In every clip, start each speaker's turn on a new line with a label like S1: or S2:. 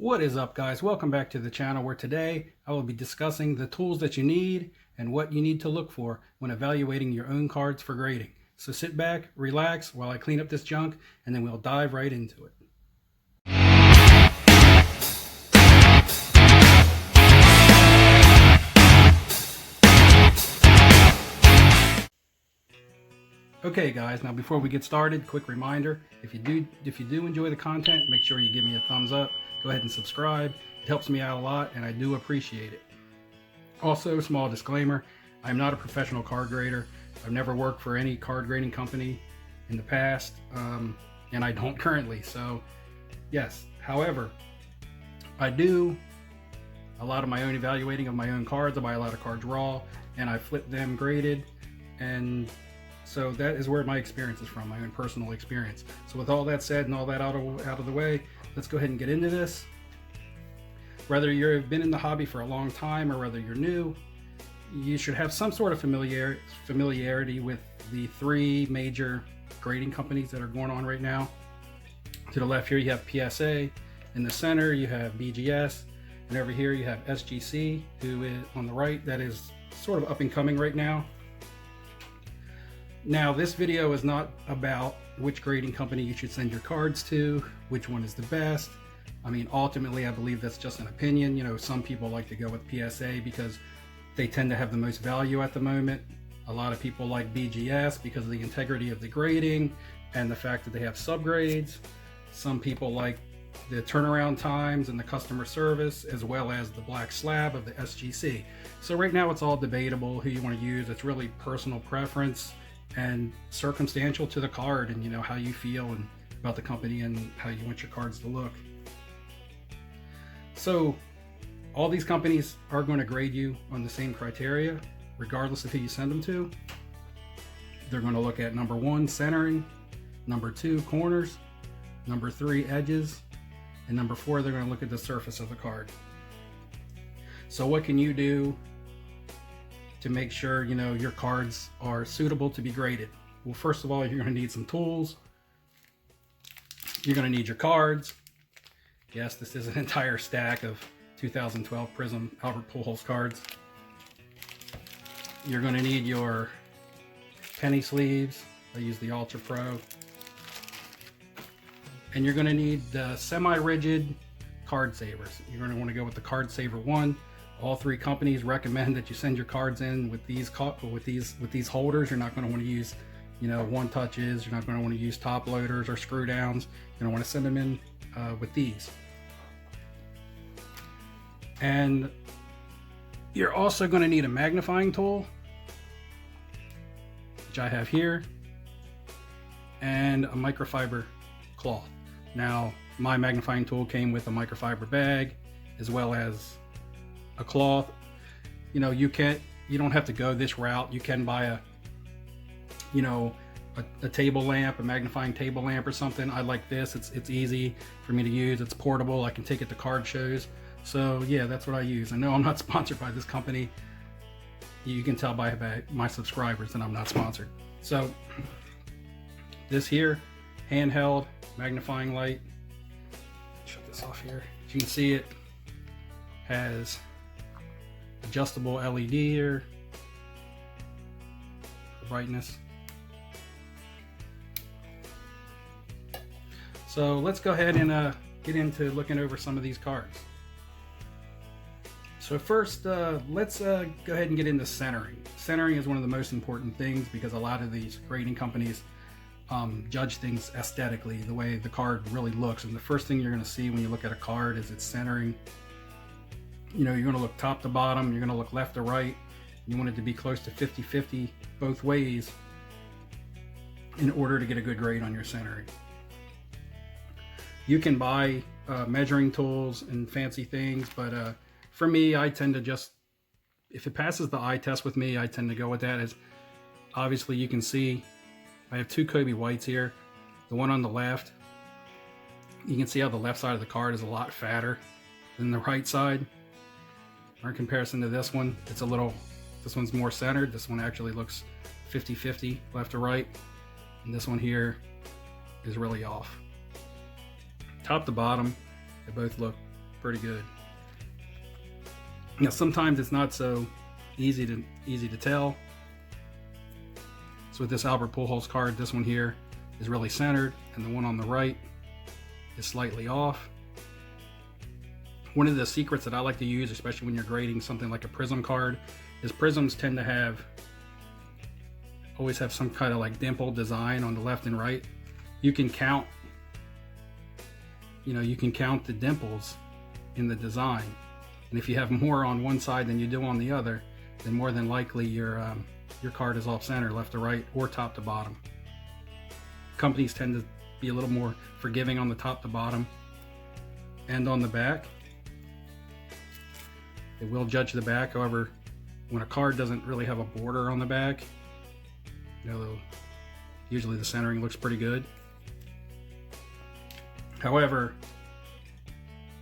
S1: What is up, guys? Welcome back to the channel, where today I will be discussing the tools that you need and what you need to look for when evaluating your own cards for grading. So sit back, relax while I clean up this junk, and then we'll dive right into it. Okay guys, now before we get started, quick reminder, if you do enjoy the content, make sure you give me a thumbs up. Go ahead and subscribe. It helps me out a lot and I do appreciate it. Also, small disclaimer, I'm not a professional card grader. I've never worked for any card grading company in the past, and I don't currently. So yes, however, I do a lot of my own evaluating of my own cards. I buy a lot of cards raw and I flip them graded, and so that is where my experience is from, my own personal experience. So with all that said and all that out of the way, let's go ahead and get into this. Whether you've been in the hobby for a long time or whether you're new, you should have some sort of familiarity with the three major grading companies that are going on right now. To the left here you have PSA, in the center you have BGS, and over here you have SGC, who is on the right, that is sort of up and coming right now. Now, this video is not about which grading company you should send your cards to, which one is the best. I mean, ultimately, I believe that's just an opinion. You know, some people like to go with PSA because they tend to have the most value at the moment. A lot of people like BGS because of the integrity of the grading and the fact that they have subgrades. Some people like the turnaround times and the customer service, as well as the black slab of the SGC. So right now it's all debatable who you want to use. It's really personal preference and circumstantial to the card, and you know how you feel and about the company and how you want your cards to look. So all these companies are going to grade you on the same criteria regardless of who you send them to. They're going to look at number 1, centering, number 2, corners, number 3, edges, and number 4, they're going to look at the surface of the card. So what can you do to make sure you know your cards are suitable to be graded? Well, first of all, you're going to need some tools. You're going to need your cards. Yes, this is an entire stack of 2012 Prism Albert Pujols cards. You're going to need your penny sleeves. I use the Ultra Pro. And you're going to need the semi-rigid card savers. You're going to want to go with the Card Saver 1. All three companies recommend that you send your cards in with these holders. You're not going to want to use, you know, one touches. You're not going to want to use top loaders or screw downs. You're going to want to send them in with these. And you're also going to need a magnifying tool, which I have here, and a microfiber cloth. Now, my magnifying tool came with a microfiber bag as well as a cloth. You know, you don't have to go this route. You can buy a table lamp, a magnifying table lamp or something. I like this. It's easy for me to use. It's portable. I can take it to card shows. So yeah, that's what I use. I know I'm not sponsored by this company. You can tell by my subscribers that I'm not sponsored. So this here, handheld magnifying light. Shut this off here. As you can see, it has adjustable LED here, brightness. So let's go ahead and get into looking over some of these cards. So first, let's go ahead and get into centering. Centering is one of the most important things because a lot of these grading companies judge things aesthetically, the way the card really looks. And the first thing you're going to see when you look at a card is its centering. You know, you're going to look top to bottom, you're going to look left to right. You want it to be close to 50-50 both ways in order to get a good grade on your centering. You can buy measuring tools and fancy things, but for me, I tend to just, if it passes the eye test with me, I tend to go with that. As obviously you can see, I have two Kobe Whites here. The one on the left, you can see how the left side of the card is a lot fatter than the right side. In comparison to this one, this one's more centered. This one actually looks 50-50 left to right. And this one here is really off. Top to bottom, they both look pretty good. Now sometimes it's not so easy to tell. So with this Albert Pujols card, this one here is really centered, and the one on the right is slightly off. One of the secrets that I like to use, especially when you're grading something like a prism card, is prisms tend to always have some kind of like dimple design on the left and right. You can count, you can count the dimples in the design, and if you have more on one side than you do on the other, then more than likely your card is off center, left to right, or top to bottom. Companies tend to be a little more forgiving on the top to bottom and on the back. They will judge the back. However, when a card doesn't really have a border on the back, usually the centering looks pretty good. However,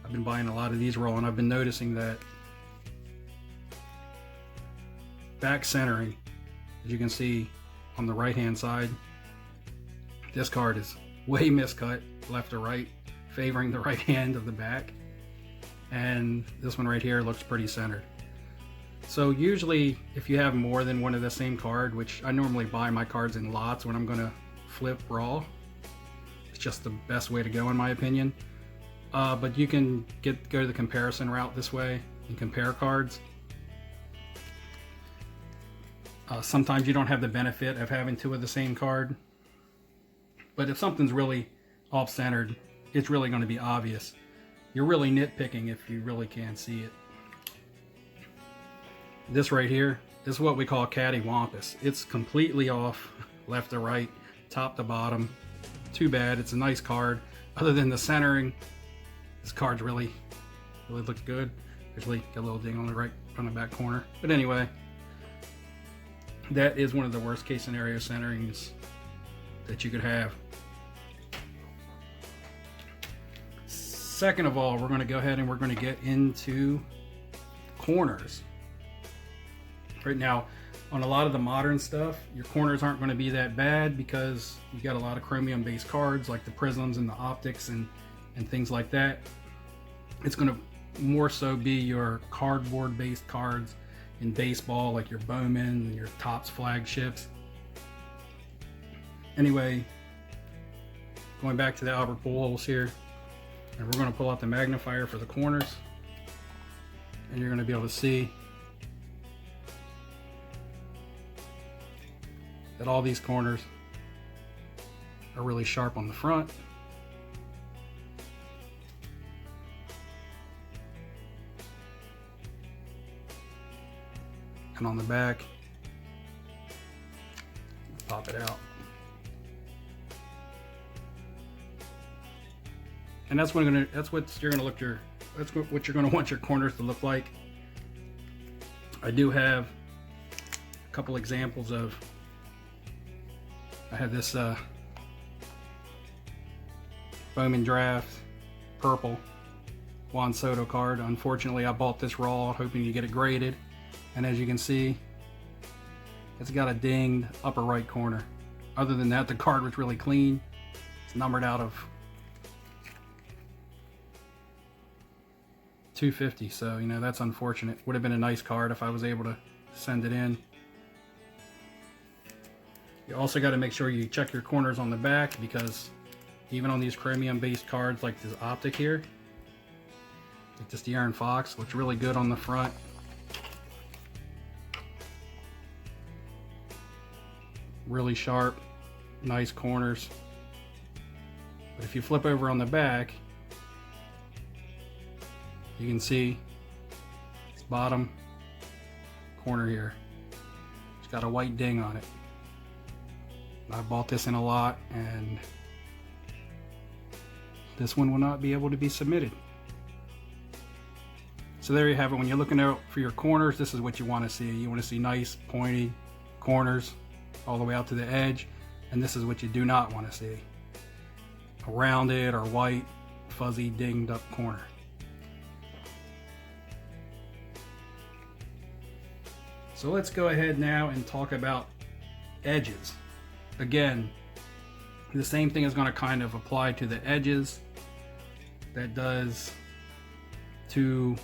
S1: I've been buying a lot of these roll, and I've been noticing that back centering, as you can see on the right hand side, this card is way miscut left to right, favoring the right hand of the back, and this one right here looks pretty centered. So usually if you have more than one of the same card, which I normally buy my cards in lots when I'm going to flip raw, it's just the best way to go in my opinion. But you can go the comparison route this way and compare cards. Sometimes you don't have the benefit of having two of the same card, but if something's really off-centered, it's really going to be obvious. You're really nitpicking if you really can't see it. This right here, this is what we call cattywampus. It's completely off, left to right, top to bottom. Too bad. It's a nice card. Other than the centering, this card's really looks good. Actually, got a little ding on the back corner. But anyway, that is one of the worst case scenario centerings that you could have. Second of all, we're going to go ahead and we're going to get into corners. Right now, on a lot of the modern stuff, your corners aren't going to be that bad because you got a lot of chromium based cards like the prisms and the optics and things like that. It's going to more so be your cardboard based cards in baseball, like your Bowman and your Topps flagships. Anyway, going back to the Albert Pujols here, and we're going to pull out the magnifier for the corners, and you're going to be able to see that all these corners are really sharp on the front. And on the back, pop it out. And that's what you're gonna want your corners to look like. I do have a couple examples of. I have this Bowman Draft purple Juan Soto card. Unfortunately, I bought this raw hoping to get it graded, and as you can see, it's got a dinged upper right corner. Other than that, the card was really clean. It's numbered out of 250, so that's unfortunate. Would have been a nice card if I was able to send it in. You also got to make sure you check your corners on the back, because even on these chromium based cards like this optic here, like this De'Aaron Fox, looks really good on the front. Really sharp, nice corners. But if you flip over on the back, you can see this bottom corner here. It's got a white ding on it. I bought this in a lot, and this one will not be able to be submitted. So there you have it. When you're looking out for your corners, this is what you want to see. You want to see nice pointy corners all the way out to the edge, and this is what you do not want to see: a rounded or white, fuzzy, dinged up corner. So let's go ahead now and talk about edges. Again, the same thing is going to kind of apply to the edges that does to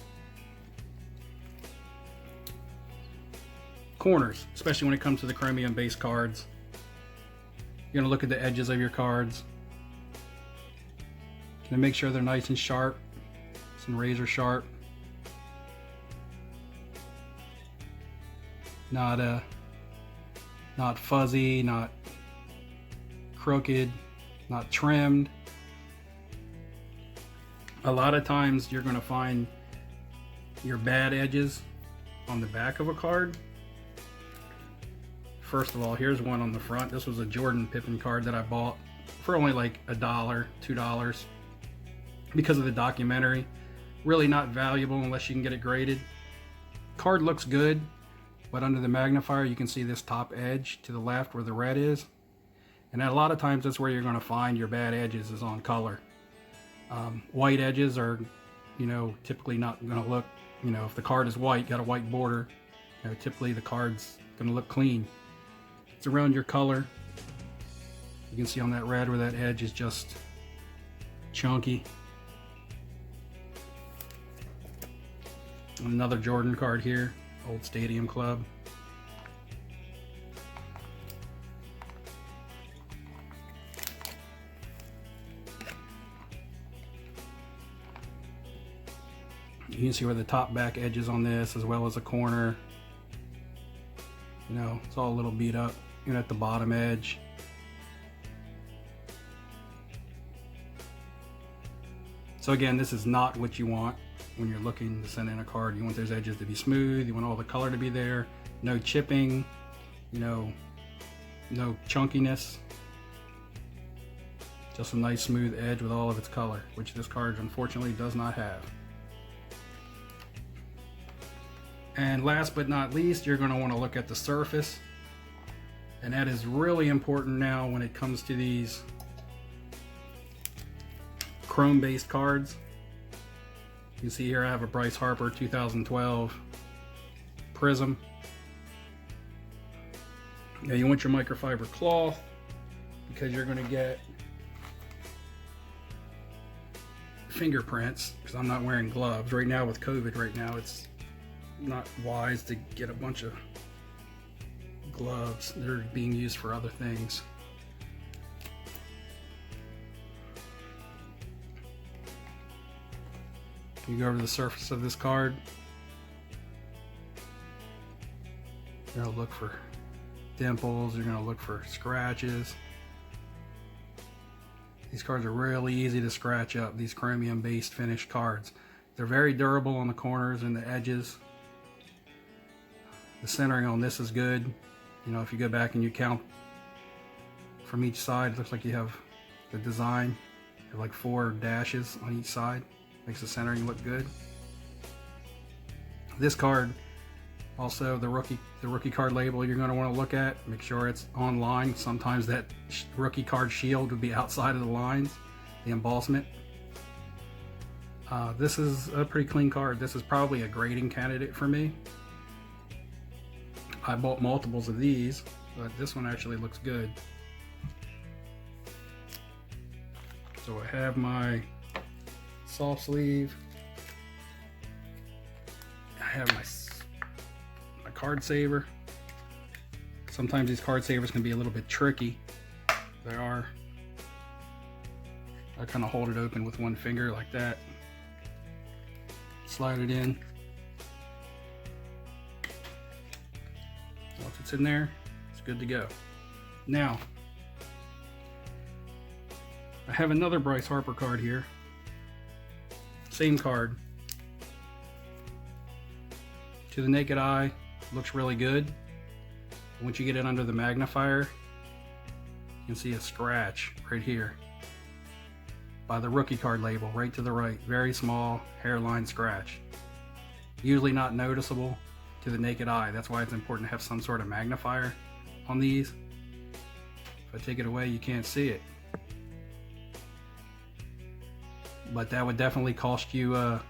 S1: corners, especially when it comes to the chromium based cards. You're going to look at the edges of your cards. Going to make sure they're nice and sharp, some razor sharp. Not fuzzy, not crooked, not trimmed. A lot of times you're going to find your bad edges on the back of a card. First of all, here's one on the front. This was a Jordan Pippen card that I bought for only like $1, $2 because of the documentary. Really not valuable unless you can get it graded. Card looks good, but under the magnifier you can see this top edge to the left where the red is. And a lot of times that's where you're going to find your bad edges, is on color. White edges are, typically not going to look, if the card is white, got a white border, typically the card's going to look clean. It's around your color. You can see on that red where that edge is just chunky. Another Jordan card here, Old Stadium Club. You can see where the top back edges on this, as well as a corner. It's all a little beat up, even at the bottom edge. So again, this is not what you want when you're looking to send in a card. You want those edges to be smooth, you want all the color to be there, no chipping, no chunkiness. Just a nice smooth edge with all of its color, which this card unfortunately does not have. And last but not least, you're going to want to look at the surface. And that is really important now when it comes to these chrome based cards. You can see here I have a Bryce Harper 2012 Prism. Now you want your microfiber cloth because you're going to get fingerprints, because I'm not wearing gloves. Right now with COVID right now, it's not wise to get a bunch of gloves. They're being used for other things. You go over the surface of this card. You're going to look for dimples. You're going to look for scratches. These cards are really easy to scratch up, these chromium based finished cards. They're very durable on the corners and the edges. The centering on this is good. If you go back and you count from each side, it looks like you have the design. You have like 4 dashes on each side. Makes the centering look good. This card, also the rookie card label you're going to want to look at. Make sure it's on line. Sometimes that rookie card shield would be outside of the lines, the embossment. This is a pretty clean card. This is probably a grading candidate for me. I bought multiples of these, but this one actually looks good. So I have my soft sleeve. I have my card saver. Sometimes these card savers can be a little bit tricky. They are. I kind of hold it open with one finger like that. Slide it in. Once it's in there, it's good to go. Now, I have another Bryce Harper card here. Same card. To the naked eye, looks really good. Once you get it under the magnifier, you can see a scratch right here by the rookie card label, right to the right. Very small hairline scratch. Usually not noticeable to the naked eye. That's why it's important to have some sort of magnifier on these. If I take it away, you can't see it. But that would definitely cost you,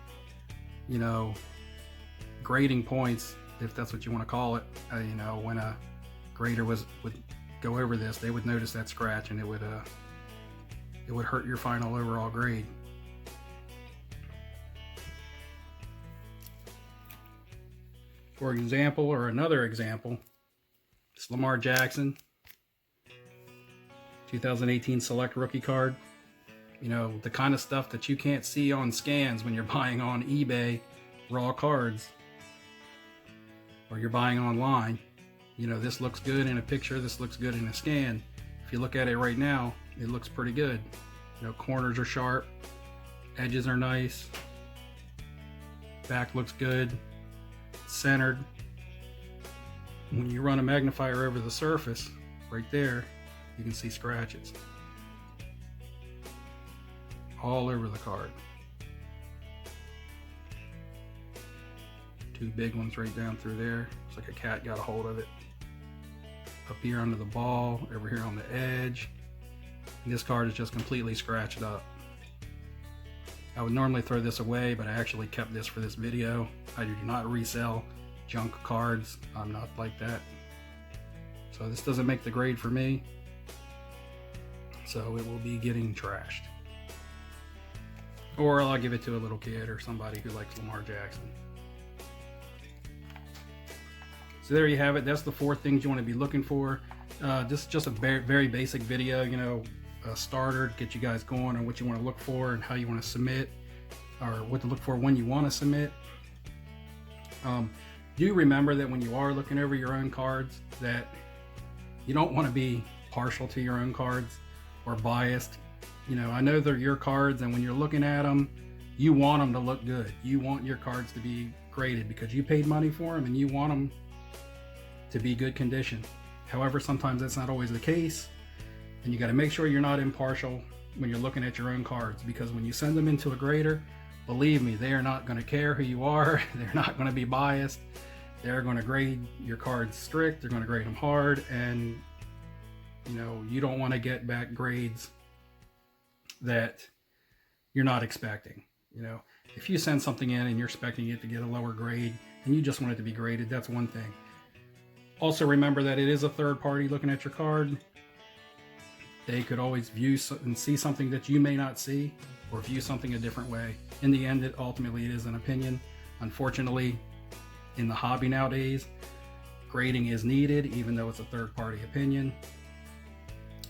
S1: grading points, if that's what you want to call it. When a grader would go over this, they would notice that scratch, and it would hurt your final overall grade. For example, or another example, it's Lamar Jackson, 2018 Select Rookie card. You know, the kind of stuff that you can't see on scans when you're buying on eBay raw cards, or you're buying online. You know, this looks good in a picture, this looks good in a scan. If you look at it right now, it looks pretty good. You know, corners are sharp, edges are nice, back looks good, centered. When you run a magnifier over the surface, right there, you can see scratches all over the card. Two big ones right down through there. It's like a cat got a hold of it. Up here under the ball, over here on the edge. And this card is just completely scratched up. I would normally throw this away, but I actually kept this for this video. I do not resell junk cards. I'm not like that. So this doesn't make the grade for me. So it will be getting trashed. Or I'll give it to a little kid or somebody who likes Lamar Jackson. So there you have it. That's the 4 things you want to be looking for. This is just a very basic video, you know, a starter to get you guys going on what you want to look for and how you want to submit, or what to look for when you want to submit. Do remember that when you are looking over your own cards, that you don't want to be partial to your own cards or biased. You know, I know they're your cards, and when you're looking at them, you want them to look good. You want your cards to be graded because you paid money for them and you want them to be good condition. However, sometimes that's not always the case, and you got to make sure you're not impartial when you're looking at your own cards, because when you send them into a grader, believe me, they are not going to care who you are. They're not going to be biased. They're going to grade your cards strict. They're going to grade them hard, and you know, you don't want to get back grades that you're not expecting. You know, if you send something in and you're expecting it to get a lower grade and you just want it to be graded, that's one thing. Also remember that it is a third party looking at your card. They could always view and see something that you may not see, or view something a different way. In the end, ultimately it is an opinion. Unfortunately, in the hobby nowadays, grading is needed, even though it's a third party opinion.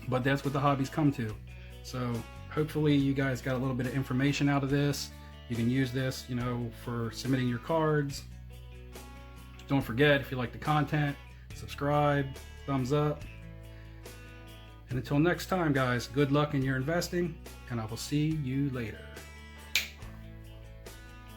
S1: But that's what the hobbies come to. So hopefully you guys got a little bit of information out of this. You can use this, you know, for submitting your cards. Don't forget, if you like the content, subscribe, thumbs up. And until next time, guys, good luck in your investing, and I will see you later.